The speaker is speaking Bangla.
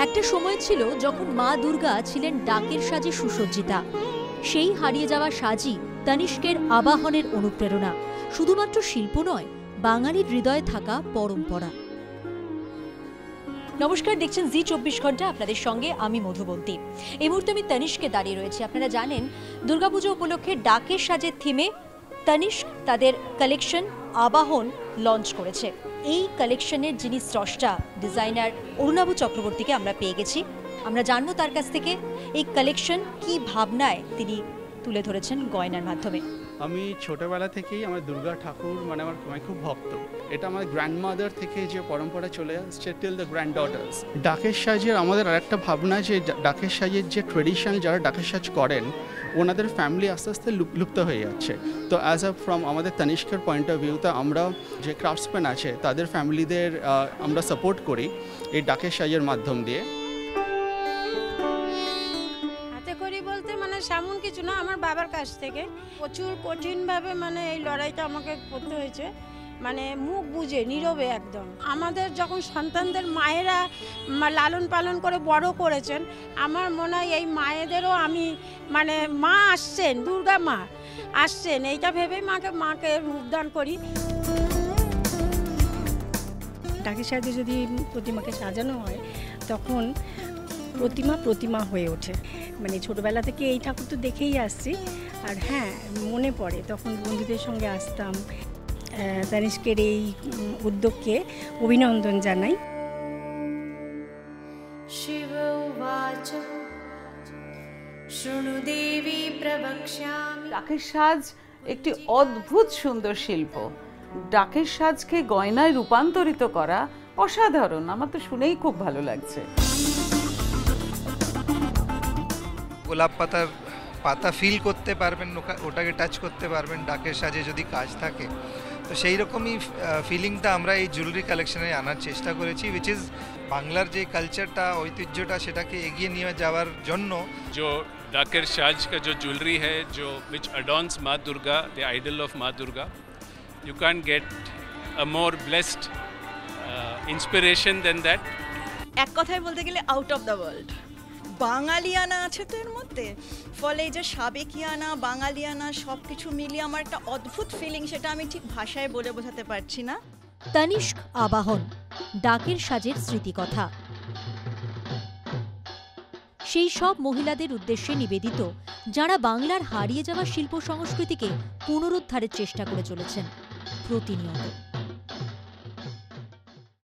একটা সময় ছিল যখন মা দুর্গা ছিলেন ডাকের সাজে সুসজ্জিতা। সেই হারিয়ে যাওয়া সাজই তনিষ্কের আবাহনের অনুপ্রেরণা। শুধুমাত্র শিল্প নয়, বাঙালির হৃদয়ে থাকা পরম্পরা। নমস্কার, দেখছেন জি 24 ঘন্টা, আপনাদের সঙ্গে আমি মধুবন্তী। এই মুহূর্তে আমি তনিষ্কে দাঁড়িয়ে রয়েছি। আপনারা জানেন দুর্গাপুজো উপলক্ষে ডাকের সাজের থিমে তনিষ্ক তাদের কালেকশন আবাহন লঞ্চ করেছে। এই কালেকশনের যিনি স্রষ্টা ডিজাইনার অরুণাভ চক্রবর্তীকে আমরা পেয়ে গেছি। আমরা জানবো তার কাছ থেকে এই কালেকশন কি ভাবনায় তিনি তুলে ধরেছেন গয়নার মাধ্যমে। আমি ছোটবেলা থেকেই আমার দুর্গা ঠাকুর আমার খুব ভক্ত। এটা আমার গ্র্যান্ডমাদার থেকে যে পরম্পরা চলে আসছে টিল দ্য গ্র্যান্ড ডটার্স। ডাকের সাজের আমাদের আরেকটা ভাবনা যে ডাকের সাজের যে ট্রেডিশন, যারা ডাকের সাজ করেন ওনাদের ফ্যামিলি আস্তে আস্তে লুপ্ত হয়ে যাচ্ছে। তো অ্যাজ আ ফ্রম আমাদের তনিষ্কের পয়েন্ট অফ ভিউতে আমরা যে ক্রাফটসম্যান আছে তাদের ফ্যামিলিদের আমরা সাপোর্ট করি এই ডাকের সাজের মাধ্যম দিয়ে। সেমন কিছু না, আমার বাবার কাছ থেকে প্রচুর কঠিনভাবে এই লড়াইটা আমাকে করতে হয়েছে। মুখ বুঝে নীরবে একদম। আমাদের যখন সন্তানদের মায়েরা লালন পালন করে বড় করেছেন, আমার মনে হয় এই মায়েদেরও আমি মা আসছেন, দুর্গা মা আসছেন, এইটা ভেবেই মাকে রূপদান করি। ডাকের সাথে যদি প্রতিমাকে সাজানো হয় তখন প্রতিমা হয়ে ওঠে। ছোটবেলা থেকে এই ঠাকুর তো দেখেই আসছি। আর হ্যাঁ, মনে পড়ে তখন বন্ধুদের সঙ্গে আসতাম। তনিষ্কের এই উদ্যোগকে অভিনন্দন জানাই। ডাকের সাজ একটি অদ্ভুত সুন্দর শিল্প। ডাকের সাজকে গয়নায় রূপান্তরিত করা অসাধারণ। আমার তো শুনেই খুব ভালো লাগছে। গোলাপ পাতা ফিল করতে পারবেন, ওটাকে টাচ করতে পারবেন ডাকের সাজে যদি কাজ থাকে। তো সেই রকমই ফিলিংটা আমরা এই জুয়েলারি কালেকশনে আনার চেষ্টা করেছি, উইচ ইজ বাংলার যে কালচারটা, ঐতিহ্যটা, সেটাকে এগিয়ে নিয়ে যাওয়ার জন্য। जो डाकेर साज का जो ज्वेलरी है, जो विच अडॉर्न्स माँ दुर्गा, द आइडल ऑफ माँ Durga, you can't get a more blessed inspiration than that. এক কথায় বলতে গেলে আউট অফ দ্য ওয়ার্ল্ড। বাঙালিয়ানা আছে তো এর মধ্যে, ফলে এই যে সাবেকিয়ানা বাঙালিয়ানা সব কিছু মিলিয়ে আমার একটা অদ্ভুত ফিলিং, সেটা আমি ঠিক ভাষায় বলে বোঝাতে পারছি না। তনিষ্ক আবাহন, ডাকের সাজের স্মৃতিকথা। সেই সব মহিলাদের উদ্দেশ্যে নিবেদিত যারা বাংলার হারিয়ে যাওয়া শিল্প সংস্কৃতিকে পুনরুদ্ধারের চেষ্টা করে চলেছেন প্রতিনিয়ত।